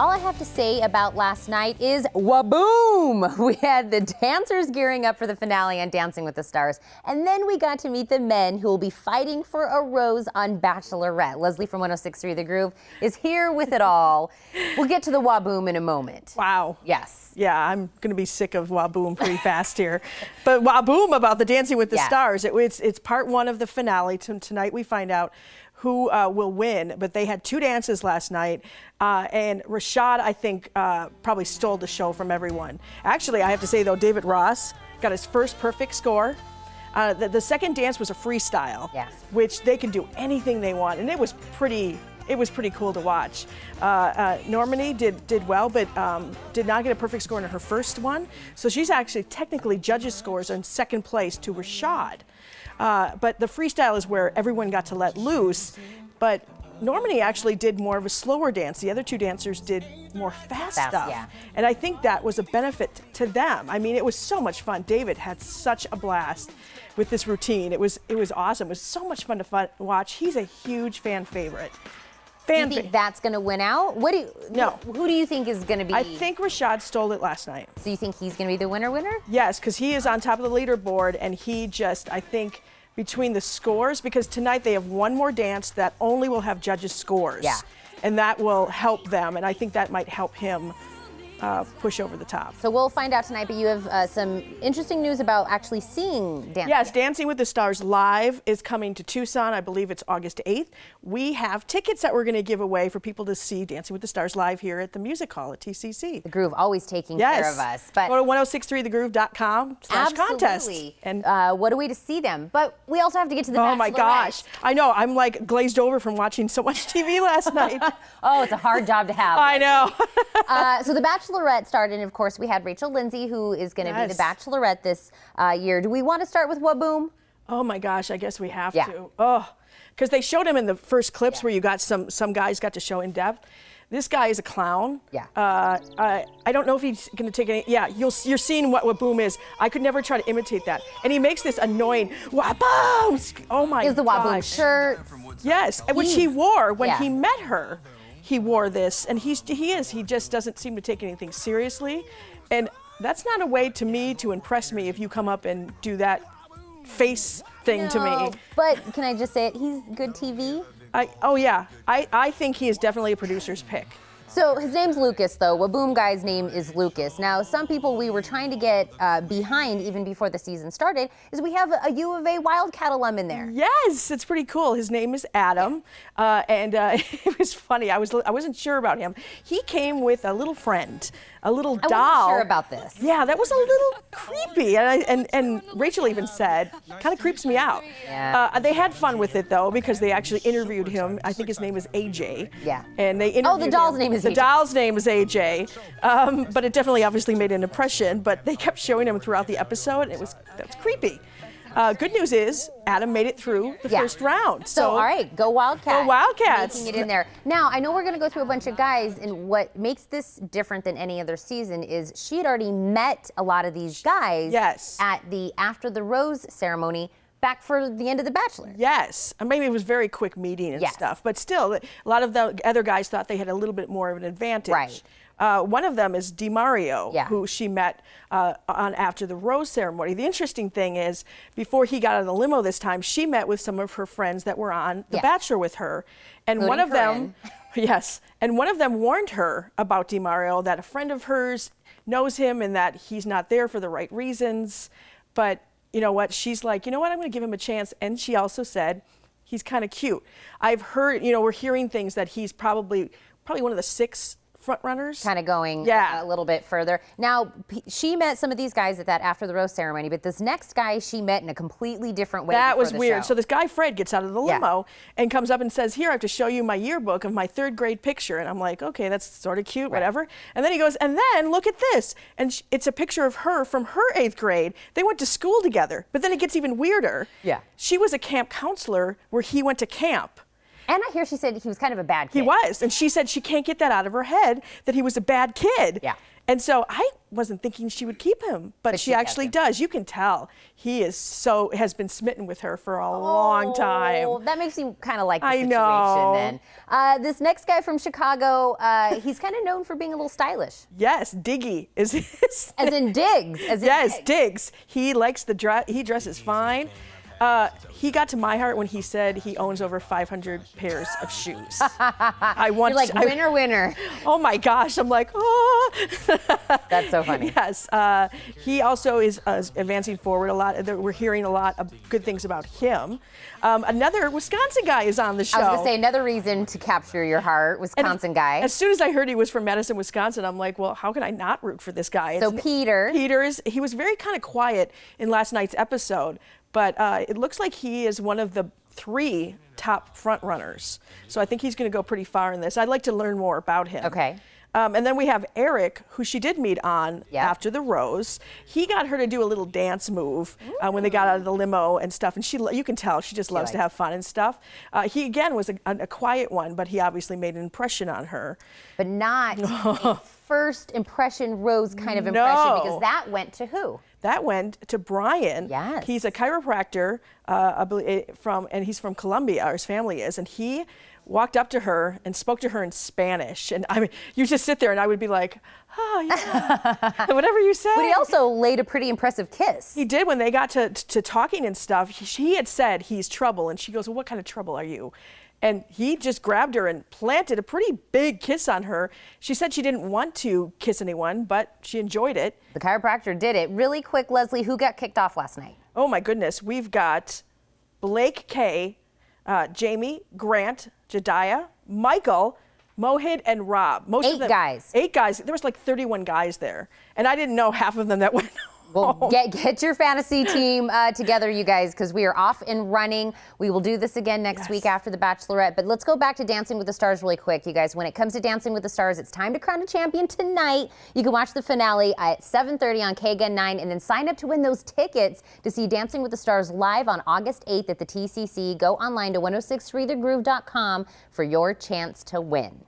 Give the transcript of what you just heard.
all I have to say about last night is waboom! We had the dancers gearing up for the finale on Dancing with the Stars, and then we got to meet the men who will be fighting for a rose on Bachelorette. Leslie from 106.3 The Groove is here with it all. We'll get to the waboom in a moment. Wow. Yes. Yeah, I'm going to be sick of waboom pretty fast here. But waboom about the Dancing with the Stars. It's part one of the finale. Tonight we find out who will win, but they had two dances last night, and Rashad, I think, probably stole the show from everyone. Actually, I have to say, though, David Ross got his first perfect score. The second dance was a freestyle, which they can do anything they want, and it was pretty cool to watch. Normani did well, but did not get a perfect score in her first one, so she's actually technically judges' scores in second place to Rashad. But the freestyle is where everyone got to let loose, but Normani actually did more of a slower dance. The other two dancers did more fast stuff. Yeah. And I think that was a benefit to them. I mean, it was so much fun. David had such a blast with this routine. It was awesome. It was so much fun to watch. He's a huge fan favorite. Do you think that's going to win out? No. Who do you think is going to be? I think Rashad stole it last night. So you think he's going to be the winner? Yes, because he is on top of the leaderboard, and he just, I think, between the scores, because tonight they have one more dance that only will have judges' scores. Yeah. And that will help them, and I think that might help him push over the top. So we'll find out tonight, but you have some interesting news about actually seeing Dancing. Yes, Dancing with the Stars Live is coming to Tucson. I believe it's August 8th. We have tickets that we're going to give away for people to see Dancing with the Stars Live here at the Music Hall at TCC. The Groove always taking care of us. But go to 1063thegroove.com/contest. And what a way to see them. But we also have to get to the Bachelorette. Oh my gosh. I know. I'm like glazed over from watching so much TV last night. Oh, it's a hard job to have. I know. So the Bachelorette started, and of course we had Rachel Lindsay, who is going to be the Bachelorette this year. Do we want to start with waboom? Oh my gosh, I guess we have to. Oh, because they showed him in the first clips where you got some guys got to show in depth. This guy is a clown. Yeah. I don't know if he's going to take any. Yeah, you're seeing what waboom is. I could never try to imitate that. And he makes this annoying waboom. Oh my gosh. Is the waboom shirt? Yes, which he wore when he met her. He wore this, and he just doesn't seem to take anything seriously, and that's not a way to me to impress me if you come up and do that face thing to me. But can I just say it? He's good TV. Oh yeah, I think he is definitely a producer's pick. So his name's Lucas, though. Waboom guy's name is Lucas. Now, some people we were trying to get behind even before the season started is we have a U of A Wildcat alum in there. Yes, it's pretty cool. His name is Adam, and it was funny. I wasn't sure about him. He came with a little friend, a little doll. I wasn't sure about this. Yeah, that was a little creepy, and Rachel even said, kind of creeps me out. Yeah. They had fun with it though, because they actually interviewed him. I think his name is AJ. Yeah. And they interviewed the doll's name is The doll's name is AJ, but it definitely obviously made an impression, but they kept showing him throughout the episode, and that's creepy. Good news is Adam made it through the first round. So all right, go Wildcats. Go Wildcats. Making it in there. Now, I know we're going to go through a bunch of guys, and what makes this different than any other season is she had already met a lot of these guys at the After the Rose ceremony back for the end of The Bachelor. Yes, and maybe it was a very quick meeting and stuff, but still, a lot of the other guys thought they had a little bit more of an advantage. Right. One of them is DiMario, who she met on After the Rose ceremony. The interesting thing is, before he got out of the limo this time, she met with some of her friends that were on The Bachelor with her, and one of them, and one of them warned her about DiMario, that a friend of hers knows him and that he's not there for the right reasons, but you know what, she's like, you know what, I'm going to give him a chance. And she also said, he's kind of cute. I've heard, we're hearing things that he's probably one of the 6 front runners. Kind of going a little bit further. Now, she met some of these guys at that After the Rose ceremony, but this next guy she met in a completely different way. That was weird. So this guy, Fred, gets out of the limo and comes up and says, here, I have to show you my yearbook of my 3rd grade picture. And I'm like, okay, that's sort of cute, whatever. And then he goes, and then look at this. And it's a picture of her from her 8th grade. They went to school together. But then it gets even weirder. Yeah. She was a camp counselor where he went to camp. And I hear she said he was kind of a bad kid. He was, and she said she can't get that out of her head, that he was a bad kid. Yeah. And so wasn't thinking she would keep him, but she actually does. You can tell he has been smitten with her for a long time. That makes you kind of like the situation then. This next guy from Chicago, he's kind of known for being a little stylish. Yes, Diggy is his As in Diggs. Yes, Diggs. He likes the dress. He dresses fine. He got to my heart when he said he owns over 500 pairs of shoes. You're like, winner. Oh my gosh, I'm like, oh. That's so funny. Yes, he also is advancing forward a lot. We're hearing a lot of good things about him. Another Wisconsin guy is on the show. I was going to say, another reason to capture your heart, Wisconsin guy. As soon as I heard he was from Madison, Wisconsin, I'm like, well, how can I not root for this guy? So Peter. He was very kind of quiet in last night's episode, but it looks like he is one of the 3 top front runners. So I think he's going to go pretty far in this. I'd like to learn more about him. Okay. And then we have Eric, who she did meet on after the rose. He got her to do a little dance move when they got out of the limo and stuff. And you can tell she just loves to have fun and stuff. He, again, was a quiet one, but he obviously made an impression on her. But not a first impression rose kind of impression, because that went to who? That went to Brian. Yes. He's a chiropractor and he's from Colombia, or his family is, and he walked up to her and spoke to her in Spanish. And I mean, you just sit there and I would be like, oh, yeah, whatever you say. But he also laid a pretty impressive kiss. He did when they got to talking and stuff. He had said he's trouble, and she goes, well, what kind of trouble are you? And he just grabbed her and planted a pretty big kiss on her. She said she didn't want to kiss anyone, but she enjoyed it. The chiropractor did it. Really quick, Leslie, who got kicked off last night? Oh, my goodness. We've got Blake K., Jamie, Grant, Jediah, Michael, Mohit, and Rob. 8 guys. 8 guys. There was like 31 guys there. And I didn't know half of them that went home. Well, get your fantasy team together, you guys, because we are off and running. We will do this again next week after the Bachelorette. But let's go back to Dancing with the Stars really quick, you guys. When it comes to Dancing with the Stars, it's time to crown a champion tonight. You can watch the finale at 7:30 on KGN 9, and then sign up to win those tickets to see Dancing with the Stars live on August 8th at the TCC. Go online to 1063thegroove.com for your chance to win.